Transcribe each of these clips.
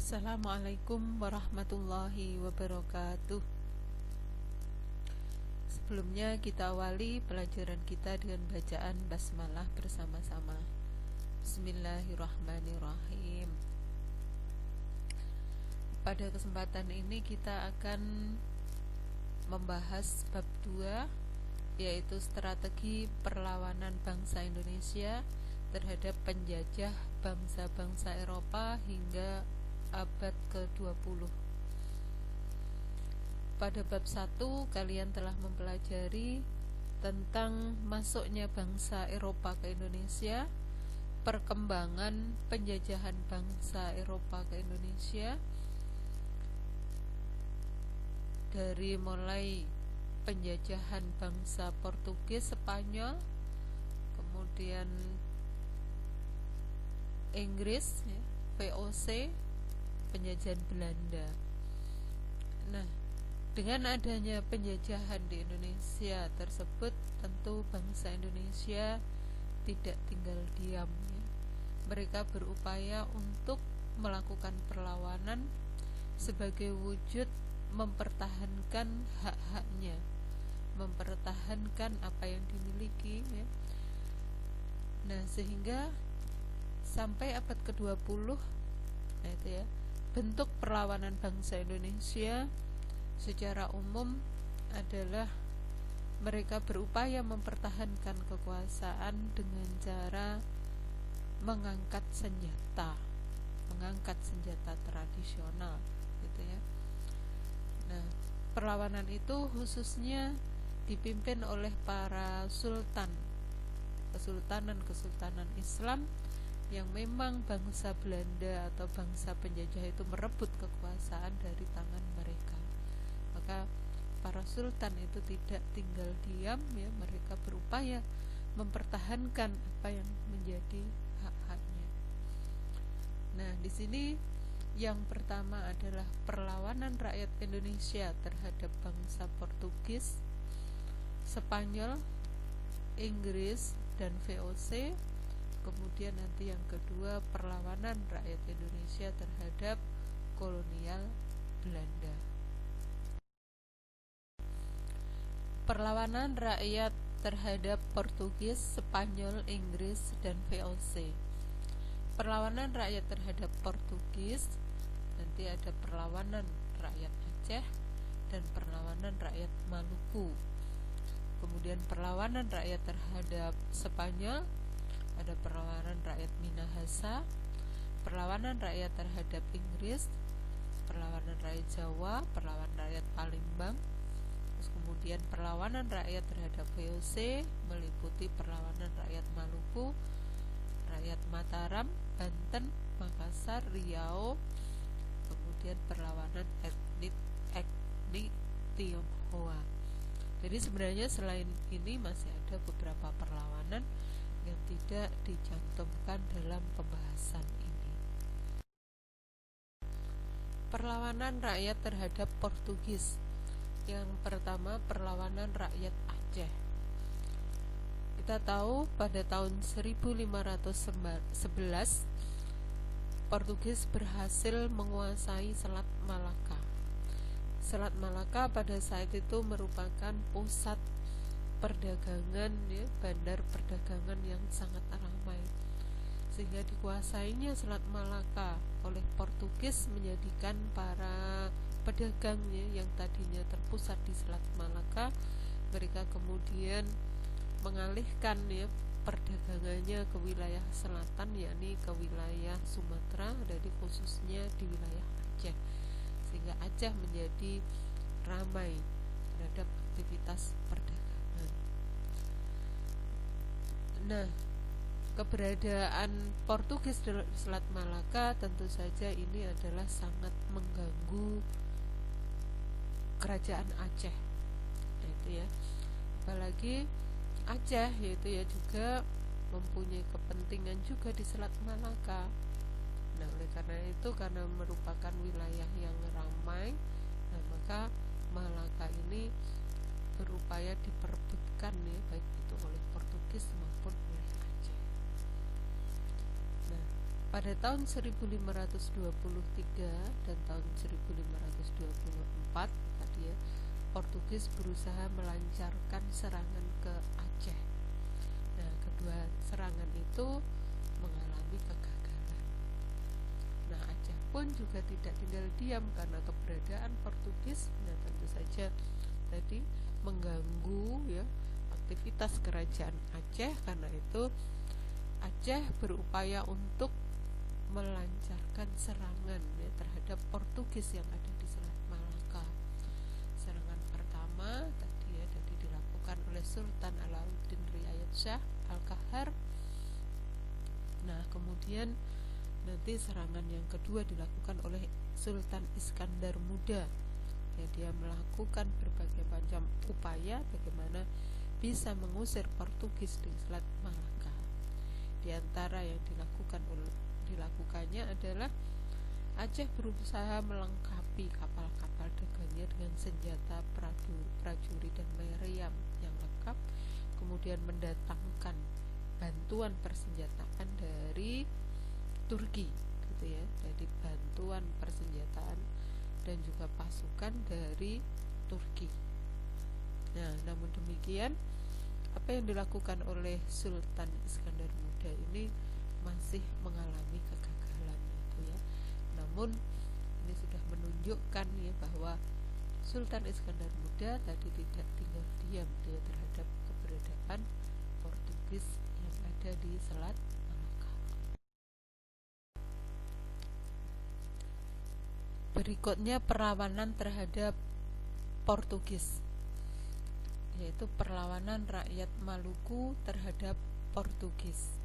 Assalamualaikum warahmatullahi wabarakatuh. Sebelumnya kita awali pelajaran kita dengan bacaan basmalah bersama-sama. Bismillahirrahmanirrahim. Pada kesempatan ini kita akan membahas bab 2, yaitu strategi perlawanan bangsa Indonesia terhadap penjajah bangsa-bangsa Eropa hingga abad ke-20. Pada bab 1 kalian telah mempelajari tentang masuknya bangsa Eropa ke Indonesia, perkembangan penjajahan bangsa Eropa ke Indonesia dari mulai penjajahan bangsa Portugis, Spanyol, kemudian Inggris, VOC, penjajahan Belanda. Nah, dengan adanya penjajahan di Indonesia tersebut, tentu bangsa Indonesia tidak tinggal diam, ya. Mereka berupaya untuk melakukan perlawanan sebagai wujud mempertahankan hak-haknya, mempertahankan apa yang dimiliki, ya. Nah, sehingga sampai abad ke-20, nah itu ya, bentuk perlawanan bangsa Indonesia secara umum adalah mereka berupaya mempertahankan kekuasaan dengan cara mengangkat senjata tradisional, gitu ya. Nah, perlawanan itu khususnya dipimpin oleh para sultan, kesultanan Islam yang memang bangsa Belanda atau bangsa penjajah itu merebut kekuasaan dari tangan mereka. Maka para sultan itu tidak tinggal diam, ya, mereka berupaya mempertahankan apa yang menjadi hak-haknya. Nah, di sini yang pertama adalah perlawanan rakyat Indonesia terhadap bangsa Portugis, Spanyol, Inggris, dan VOC. Kemudian nanti yang kedua, perlawanan rakyat Indonesia terhadap kolonial Belanda. Perlawanan rakyat terhadap Portugis, Spanyol, Inggris, dan VOC. Perlawanan rakyat terhadap Portugis, nanti ada perlawanan rakyat Aceh dan perlawanan rakyat Maluku. Kemudian perlawanan rakyat terhadap Spanyol, ada perlawanan rakyat Minahasa, perlawanan rakyat terhadap Inggris, perlawanan rakyat Jawa, perlawanan rakyat Palembang. Terus kemudian perlawanan rakyat terhadap VOC meliputi perlawanan rakyat Maluku, rakyat Mataram, Banten, Makassar, Riau, kemudian perlawanan etnik Tionghoa. Jadi sebenarnya selain ini masih ada beberapa perlawanan yang tidak dicantumkan dalam pembahasan ini. Perlawanan rakyat terhadap Portugis. Yang pertama, perlawanan rakyat Aceh. Kita tahu pada tahun 1511 Portugis berhasil menguasai Selat Malaka. Selat Malaka pada saat itu merupakan pusat perdagangan, ya, bandar perdagangan yang sangat ramai, sehingga dikuasainya Selat Malaka oleh Portugis menjadikan para pedagangnya yang tadinya terpusat di Selat Malaka, mereka kemudian mengalihkan, ya, perdagangannya ke wilayah selatan, yakni ke wilayah Sumatera, jadi khususnya di wilayah Aceh, sehingga Aceh menjadi ramai terhadap aktivitas perdagangan. Nah, keberadaan Portugis di Selat Malaka tentu saja ini adalah sangat mengganggu kerajaan Aceh, itu ya. Apalagi Aceh yaitu ya juga mempunyai kepentingan juga di Selat Malaka. Nah, oleh karena itu, karena merupakan wilayah yang ramai, nah maka Malaka ini berupaya diperebutkan, ya, baik itu oleh Portugis maupun oleh Aceh. Nah, Pada tahun 1523 dan tahun 1524 tadi ya, Portugis berusaha melancarkan serangan ke Aceh. Nah, kedua serangan itu mengalami kegagalan. Nah, Aceh pun juga tidak tinggal diam karena keberadaan Portugis, nah tentu saja tadi mengganggu ya aktivitas kerajaan Aceh. Karena itu Aceh berupaya untuk melancarkan serangan ya, terhadap Portugis yang ada di Selat Malaka. Serangan pertama tadi dilakukan oleh Sultan Alauddin Riayat Shah Al-Qahar. Nah, kemudian nanti serangan yang kedua dilakukan oleh Sultan Iskandar Muda. Ya, dia melakukan berbagai macam upaya bagaimana bisa mengusir Portugis di Selat Malaka. Di antara yang dilakukannya adalah Aceh berusaha melengkapi kapal-kapal dagangnya dengan senjata prajurit dan meriam yang lengkap, kemudian mendatangkan bantuan persenjataan dari Turki gitu ya, jadi bantuan persenjataan dan juga pasukan dari Turki. Nah, namun demikian apa yang dilakukan oleh Sultan Iskandar Muda ini masih mengalami kegagalan gitu ya. Namun ini sudah menunjukkan ya bahwa Sultan Iskandar Muda tadi tidak tinggal diam dia terhadap keberadaan Portugis yang ada di Selat Malaka. Berikutnya perlawanan terhadap Portugis, yaitu perlawanan rakyat Maluku terhadap Portugis.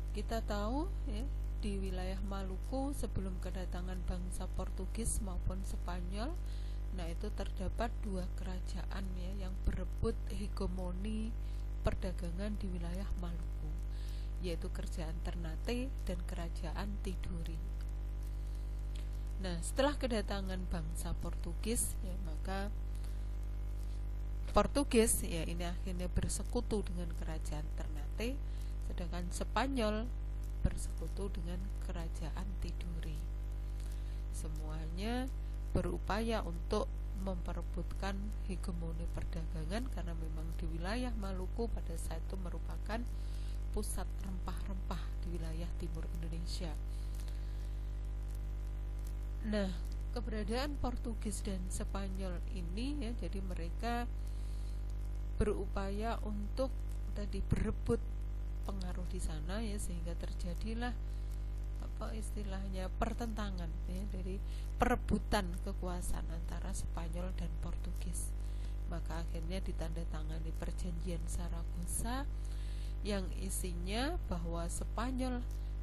Kita tahu ya, di wilayah Maluku sebelum kedatangan bangsa Portugis maupun Spanyol, nah itu terdapat dua kerajaan ya yang berebut hegemoni perdagangan di wilayah Maluku, yaitu kerajaan Ternate dan kerajaan Tidore. Nah, setelah kedatangan bangsa Portugis ya, maka Portugis ya ini akhirnya bersekutu dengan kerajaan Ternate, sedangkan Spanyol bersekutu dengan kerajaan Tidore. Semuanya berupaya untuk memperebutkan hegemoni perdagangan karena memang di wilayah Maluku pada saat itu merupakan pusat rempah-rempah di wilayah timur Indonesia. Nah, keberadaan Portugis dan Spanyol ini ya, jadi mereka berupaya untuk tadi berebut pengaruh di sana ya, sehingga terjadilah apa istilahnya pertentangan ya, dari perebutan kekuasaan antara Spanyol dan Portugis. Maka akhirnya ditandatangani perjanjian Saragossa yang isinya bahwa Spanyol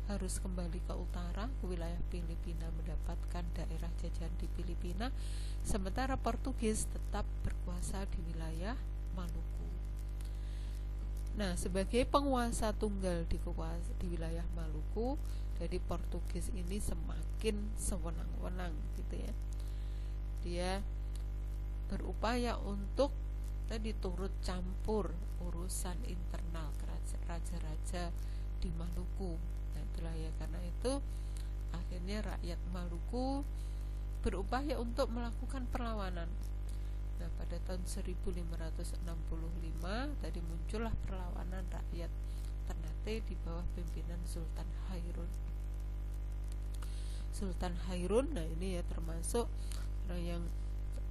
harus kembali ke utara ke wilayah Filipina mendapatkan daerah jajahan di Filipina, sementara Portugis tetap berkuasa di wilayah Maluku. Nah, sebagai penguasa tunggal di wilayah Maluku, jadi Portugis ini semakin sewenang-wenang gitu ya. Dia berupaya untuk tadi turut campur urusan internal raja-raja di Maluku. Nah, itulah ya, karena itu akhirnya rakyat Maluku berupaya untuk melakukan perlawanan. Nah, pada tahun 1565 tadi muncullah perlawanan rakyat Ternate di bawah pimpinan Sultan Hairun. Sultan Hairun, nah ini ya termasuk orang yang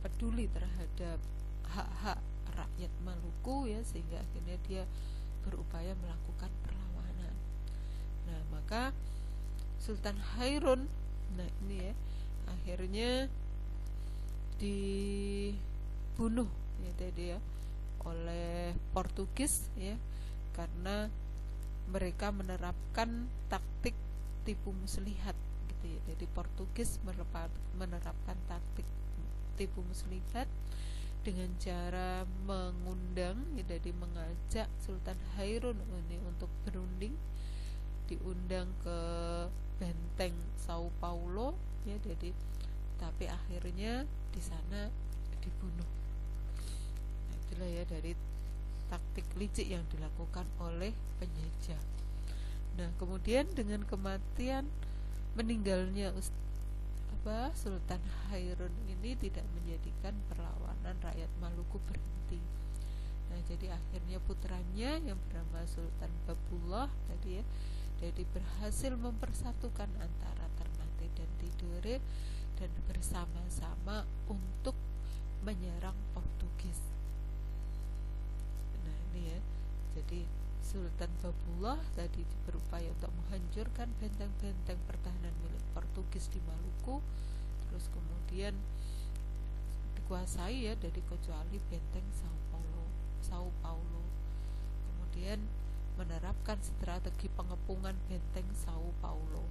peduli terhadap hak-hak rakyat Maluku ya, sehingga akhirnya dia berupaya melakukan perlawanan. Nah, maka Sultan Hairun, nah ini ya akhirnya dibunuh ya tadi ya oleh Portugis ya, karena mereka menerapkan taktik tipu muslihat gitu ya. Jadi Portugis menerapkan taktik tipu muslihat dengan cara mengundang ya, jadi mengajak Sultan Hairun ini untuk berunding, diundang ke benteng Sao Paulo ya, jadi tapi akhirnya di sana dibunuh. Nah, itulah ya dari taktik licik yang dilakukan oleh penjajah. Nah, kemudian dengan kematian meninggalnya Sultan Hairun ini tidak menjadikan perlawanan rakyat Maluku berhenti. Nah, jadi akhirnya putranya yang bernama Sultan Babullah tadi ya, jadi berhasil mempersatukan antara Ternate dan Tidore dan bersama-sama untuk menyerang Portugis. Nah, ini ya. Jadi Sultan Babullah tadi berupaya untuk menghancurkan benteng-benteng pertahanan milik Portugis di Maluku, terus kemudian dikuasai ya dari kecuali benteng Sao Paulo. Kemudian menerapkan strategi pengepungan benteng Sao Paulo.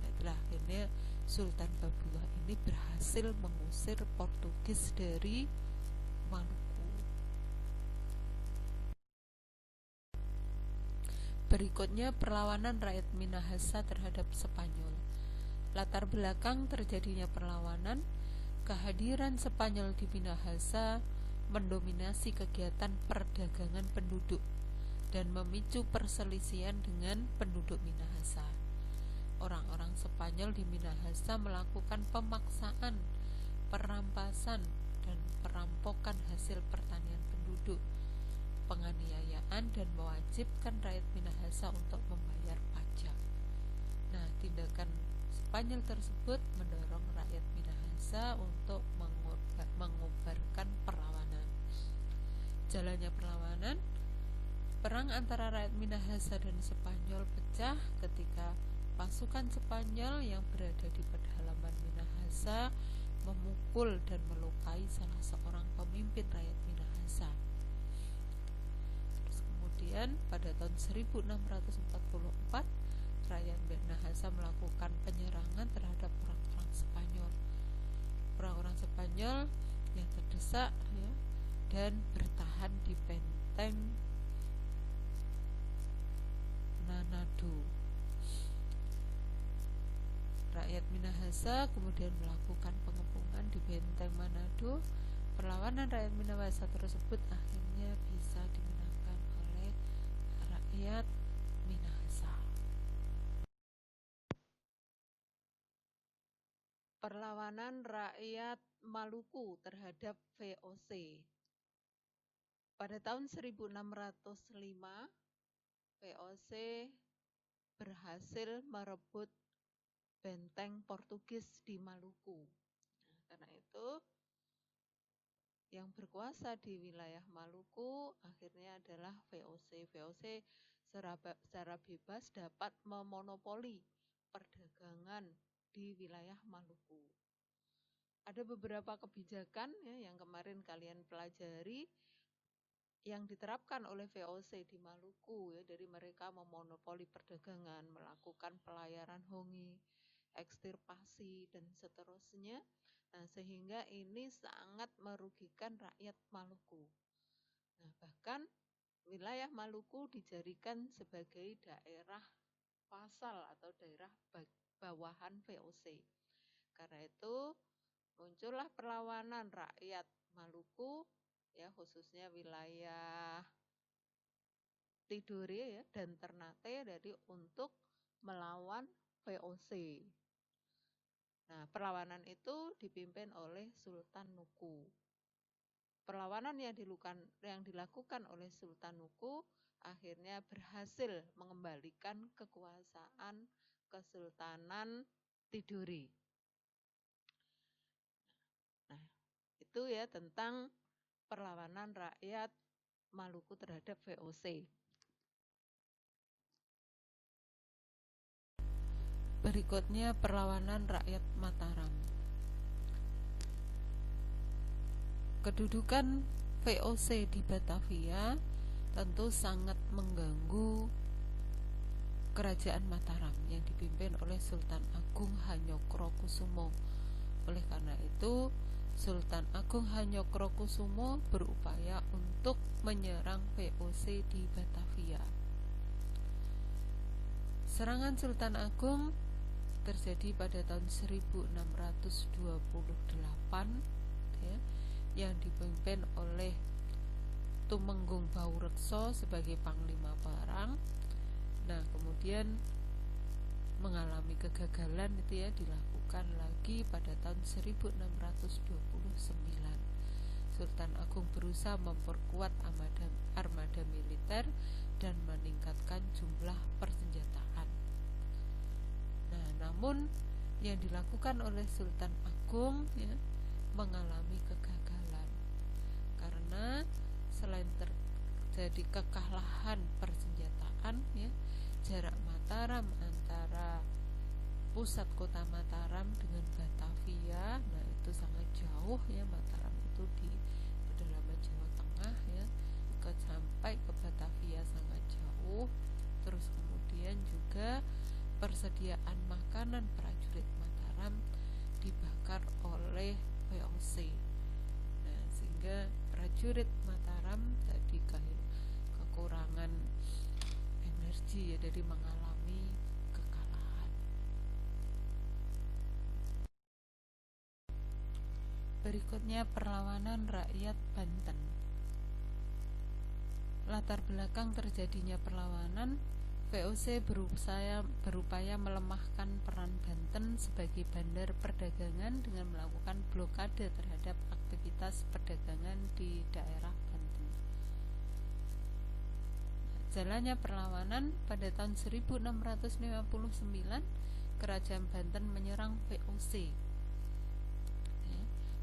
Nah, itulah akhirnya Sultan Babullah ini berhasil mengusir Portugis dari Maluku. Berikutnya perlawanan rakyat Minahasa terhadap Spanyol. Latar belakang terjadinya perlawanan, kehadiran Spanyol di Minahasa mendominasi kegiatan perdagangan penduduk dan memicu perselisihan dengan penduduk Minahasa. Orang-orang Spanyol di Minahasa melakukan pemaksaan, perampasan, dan perampokan hasil pertanian penduduk, penganiayaan, dan mewajibkan rakyat Minahasa untuk membayar pajak. Nah, tindakan Spanyol tersebut mendorong rakyat Minahasa untuk mengobarkan perlawanan. Jalannya perlawanan, perang antara rakyat Minahasa dan Spanyol pecah ketika pasukan Spanyol yang berada di pedalaman Minahasa memukul dan melukai salah seorang pemimpin rakyat Minahasa. Kemudian pada tahun 1644 rakyat Minahasa melakukan penyerangan terhadap orang-orang Spanyol. Orang-orang Spanyol yang terdesak ya, dan bertahan di benteng Nanado. Rakyat Minahasa kemudian melakukan pengepungan di benteng Manado. Perlawanan rakyat Minahasa tersebut akhirnya bisa dimenangkan oleh rakyat Minahasa. Perlawanan rakyat Maluku terhadap VOC. Pada tahun 1605, VOC berhasil merebut benteng Portugis di Maluku. Nah, karena itu yang berkuasa di wilayah Maluku akhirnya adalah VOC. VOC secara bebas dapat memonopoli perdagangan di wilayah Maluku. Ada beberapa kebijakan ya, yang kemarin kalian pelajari yang diterapkan oleh VOC di Maluku ya, dari mereka memonopoli perdagangan, melakukan pelayaran hongi, ekstirpasi, dan seterusnya. Nah, sehingga ini sangat merugikan rakyat Maluku. Nah, bahkan wilayah Maluku dijadikan sebagai daerah pasal atau daerah bawahan VOC. Karena itu muncullah perlawanan rakyat Maluku ya, khususnya wilayah Tidore ya, dan Ternate dari untuk melawan VOC. Nah, perlawanan itu dipimpin oleh Sultan Nuku. Perlawanan yang dilakukan oleh Sultan Nuku akhirnya berhasil mengembalikan kekuasaan Kesultanan Tidore. Nah, itu ya tentang perlawanan rakyat Maluku terhadap VOC. Berikutnya perlawanan rakyat Mataram. Kedudukan VOC di Batavia tentu sangat mengganggu kerajaan Mataram yang dipimpin oleh Sultan Agung Hanyokrokusumo. Oleh karena itu, Sultan Agung Hanyokrokusumo berupaya untuk menyerang VOC di Batavia. Serangan Sultan Agung terjadi pada tahun 1628 ya, yang dipimpin oleh Tumenggung Baurekso sebagai panglima perang. Nah, kemudian mengalami kegagalan itu ya, dilakukan lagi pada tahun 1629. Sultan Agung berusaha memperkuat armada militer dan meningkatkan jumlah persenjataan. Nah, namun yang dilakukan oleh Sultan Agung ya, mengalami kegagalan karena selain terjadi kekalahan persenjataan ya, jarak Mataram antara pusat kota Mataram dengan Batavia, nah itu sangat jauh ya. Mataram itu di pedalaman Jawa Tengah ya, sampai ke Batavia sangat jauh. Terus kemudian juga persediaan makanan prajurit Mataram dibakar oleh VOC. Nah, sehingga prajurit Mataram tadi kekurangan energi ya, dari mengalami kekalahan. Berikutnya perlawanan rakyat Banten. Latar belakang terjadinya perlawanan, VOC berupaya melemahkan peran Banten sebagai bandar perdagangan dengan melakukan blokade terhadap aktivitas perdagangan di daerah Banten. Jalannya perlawanan pada tahun 1659, Kerajaan Banten menyerang VOC.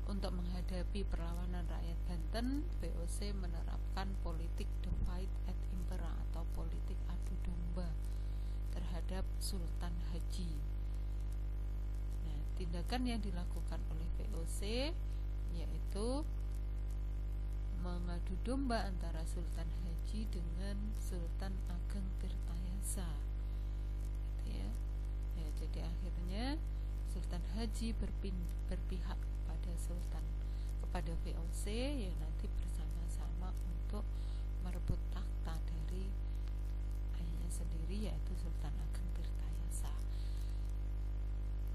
Untuk menghadapi perlawanan rakyat Banten, VOC menerapkan politik divide et impera atau politik adu domba terhadap Sultan Haji. Nah, tindakan yang dilakukan oleh VOC yaitu mengadu domba antara Sultan Haji dengan Sultan Ageng Tirtayasa. Gitu ya. Ya, jadi akhirnya Sultan Haji berpihak kepada VOC yang nanti bersama-sama untuk merebut takhta dari ayahnya sendiri yaitu Sultan Ageng Tirtayasa.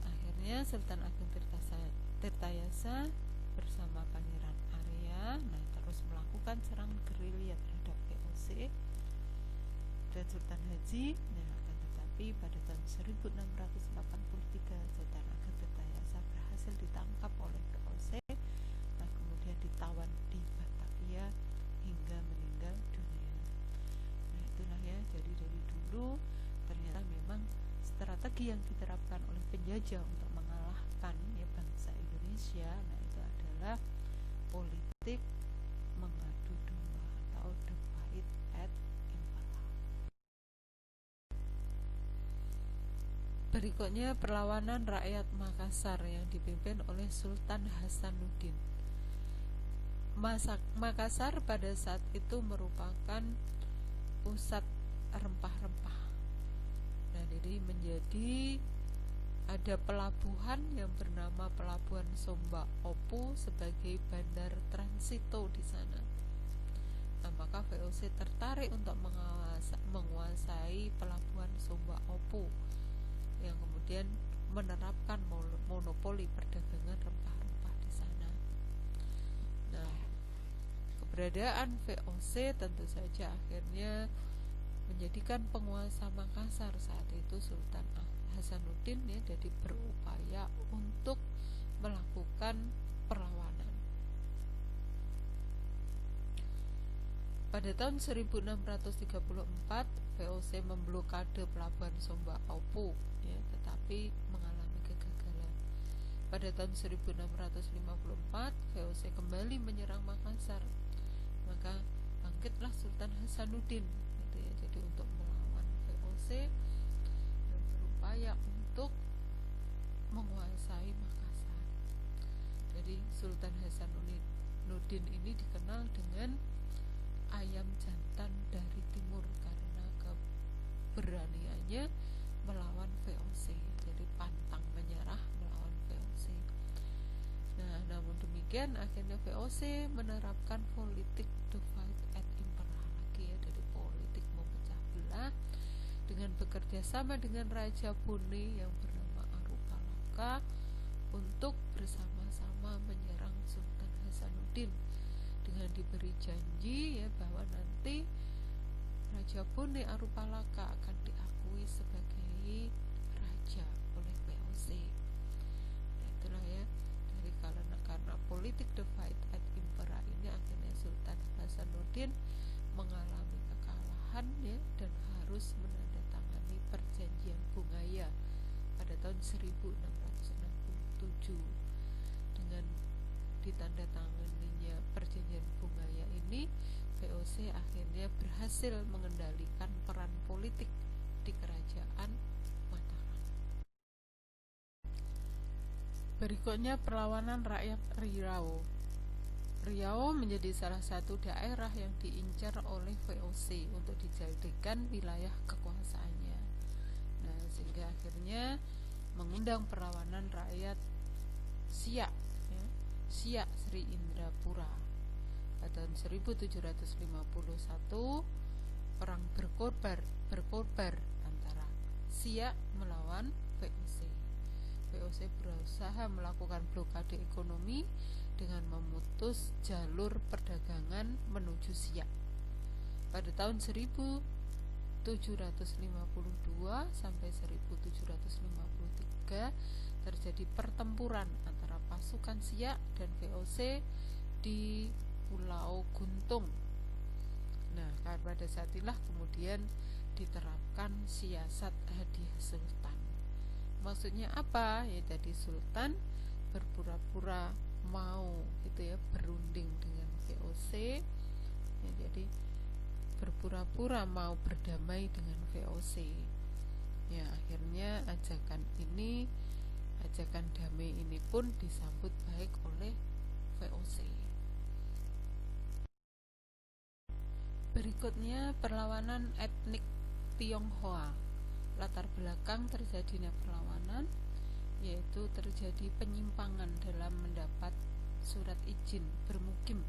Akhirnya Sultan Ageng Tirtayasa bersama Pangeran Arya terus melakukan serangan gerilya terhadap VOC dan Sultan Haji. Akan tetapi pada tahun 1683 Sultan Ageng Tirtayasa berhasil ditangkap oleh VOC, kemudian ditawan di Batavia hingga meninggal dunia. Nah, itulah ya, jadi dari dulu ternyata memang strategi yang diterapkan oleh penjajah untuk mengalahkan ya bangsa Indonesia, nah itu adalah politik mengadu domba atau divide et impera. Berikutnya perlawanan rakyat Makassar yang dipimpin oleh Sultan Hasanuddin. Makassar pada saat itu merupakan pusat rempah-rempah. Nah, jadi menjadi ada pelabuhan yang bernama Pelabuhan Somba Opu sebagai bandar transito di sana. Nah, maka VOC tertarik untuk menguasai Pelabuhan Somba Opu yang kemudian menerapkan monopoli perdagangan rempah-rempah di sana. Nah, keberadaan VOC tentu saja akhirnya menjadikan penguasa Makassar saat itu Sultan Hasanuddin ya, jadi berupaya untuk melakukan perlawanan. Pada tahun 1634 VOC memblokade Pelabuhan Somba Opu ya, tetapi mengalami kegagalan. Pada tahun 1654 VOC kembali menyerang Makassar. Maka bangkitlah Sultan Hasanuddin gitu ya, jadi untuk melawan VOC dan berupaya untuk menguasai Makassar. Jadi Sultan Hasanuddin ini dikenal dengan ayam jantan dari timur karena keberaniannya melawan VOC, jadi pantang menyerah melawan VOC. Nah, namun demikian akhirnya VOC menerapkan politik divide et impera lagi ya, dari politik memecah belah dengan bekerja sama dengan Raja Bone yang bernama Arupalaka untuk bersama-sama menyerang Sultan Hasanuddin dengan diberi janji ya bahwa nanti Raja Bone Arupalaka akan diakui sebagai raja oleh VOC. Nah, itulah ya, dari karena politik divide et impera ini akhirnya Sultan Hasanuddin mengalami kekalahan ya, dan harus menandatangani perjanjian Bungaya pada tahun 1667. Dengan ditandatanganinya perjanjian Bungaya ini, VOC akhirnya berhasil mengendalikan peran politik di kerajaan Mataram. Berikutnya perlawanan rakyat Riau. Riau menjadi salah satu daerah yang diincar oleh VOC untuk dijadikan wilayah kekuasaannya. Nah, sehingga akhirnya mengundang perlawanan rakyat Siak, ya, Siak Sri Indrapura. Pada tahun 1751 perang berkobar antara Siak melawan VOC. VOC berusaha melakukan blokade ekonomi dengan memutus jalur perdagangan menuju Siak. Pada tahun 1752 sampai 1753 terjadi pertempuran antara pasukan Siak dan VOC di Pulau Guntung. Nah, pada saat itulah kemudian diterapkan siasat hadiah sultan. Maksudnya apa? Ya tadi sultan berpura-pura mau gitu ya, berunding dengan VOC. Ya, jadi berpura-pura mau berdamai dengan VOC. Ya, akhirnya ajakan damai ini pun disambut baik oleh VOC. Berikutnya perlawanan etnik Tionghoa. Latar belakang terjadinya perlawanan yaitu terjadi penyimpangan dalam mendapat surat izin bermukim.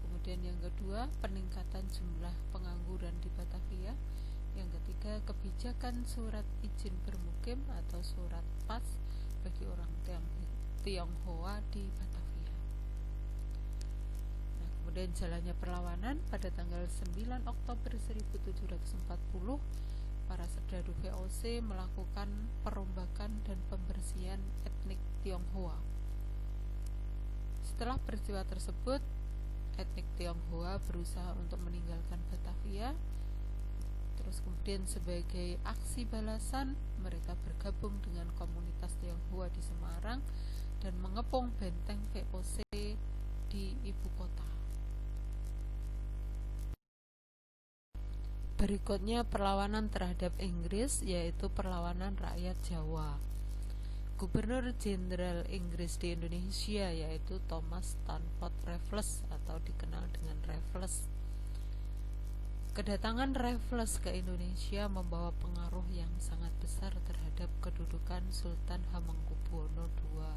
Kemudian yang kedua, peningkatan jumlah pengangguran di Batavia. Yang ketiga, kebijakan surat izin bermukim atau surat pas bagi orang Tionghoa di Batavia. Kemudian jalannya perlawanan pada tanggal 9 Oktober 1740, para serdadu VOC melakukan perombakan dan pembersihan etnik Tionghoa. Setelah peristiwa tersebut, etnik Tionghoa berusaha untuk meninggalkan Batavia. Terus kemudian sebagai aksi balasan, mereka bergabung dengan komunitas Tionghoa di Semarang dan mengepung benteng VOC di ibu kota. Berikutnya perlawanan terhadap Inggris, yaitu perlawanan rakyat Jawa. Gubernur Jenderal Inggris di Indonesia yaitu Thomas Stamford Raffles atau dikenal dengan Raffles. Kedatangan Raffles ke Indonesia membawa pengaruh yang sangat besar terhadap kedudukan Sultan Hamengkubuwono II.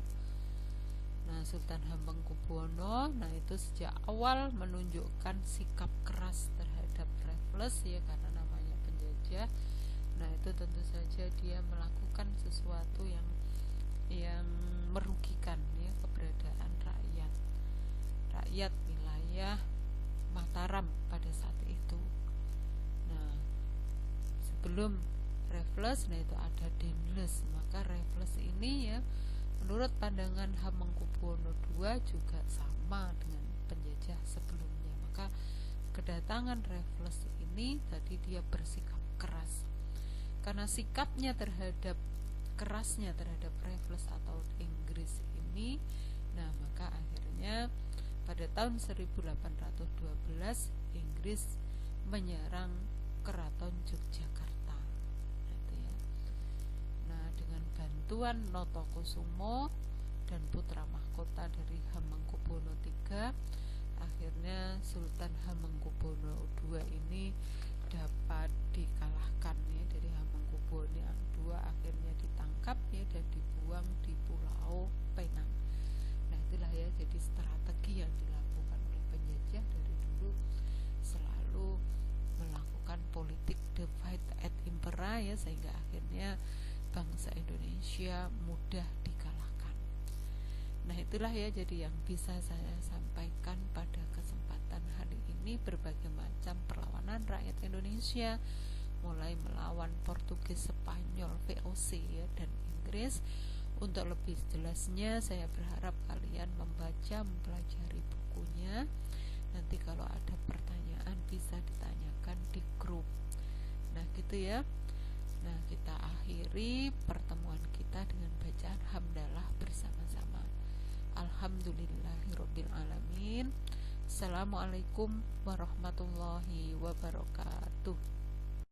Nah, Sultan Hamengkubuwono itu sejak awal menunjukkan sikap keras terhadap Raffles ya, karena namanya penjajah. Nah, itu tentu saja dia melakukan sesuatu yang merugikan ya keberadaan rakyat wilayah Mataram pada saat itu. Nah, sebelum Raffles itu ada Dendles, maka Raffles ini ya menurut pandangan Hamengkubuwono II juga sama dengan penjajah sebelumnya. Maka kedatangan Raffles ini tadi dia bersikap keras. Karena sikapnya kerasnya terhadap Raffles atau Inggris ini, nah maka akhirnya pada tahun 1812 Inggris menyerang keraton Yogyakarta. Nah, dengan bantuan Notokusumo dan putra mahkota dari Hamengkubuwono III, akhirnya Sultan Hamengkubuwono II ini dapat dikalahkan ya, dari Hamengkubuwono II akhirnya ditangkap ya dan dibuang di Pulau Penang. Nah, itulah ya jadi strategi yang dilakukan oleh penjajah dari dulu, selalu melakukan politik divide et impera ya, sehingga akhirnya bangsa Indonesia mudah dikalahkan. Nah, itulah ya jadi yang bisa saya sampaikan pada kesempatan kesempatan hari ini berbagai macam perlawanan rakyat Indonesia, mulai melawan Portugis, Spanyol, VOC ya, dan Inggris. Untuk lebih jelasnya saya berharap kalian membaca, mempelajari bukunya. Nanti kalau ada pertanyaan bisa ditanyakan di grup. Nah gitu ya. Nah kita akhiri pertemuan kita dengan bacaan hamdalah bersama-sama. Alhamdulillahirabbil alamin. Assalamualaikum warahmatullahi wabarakatuh.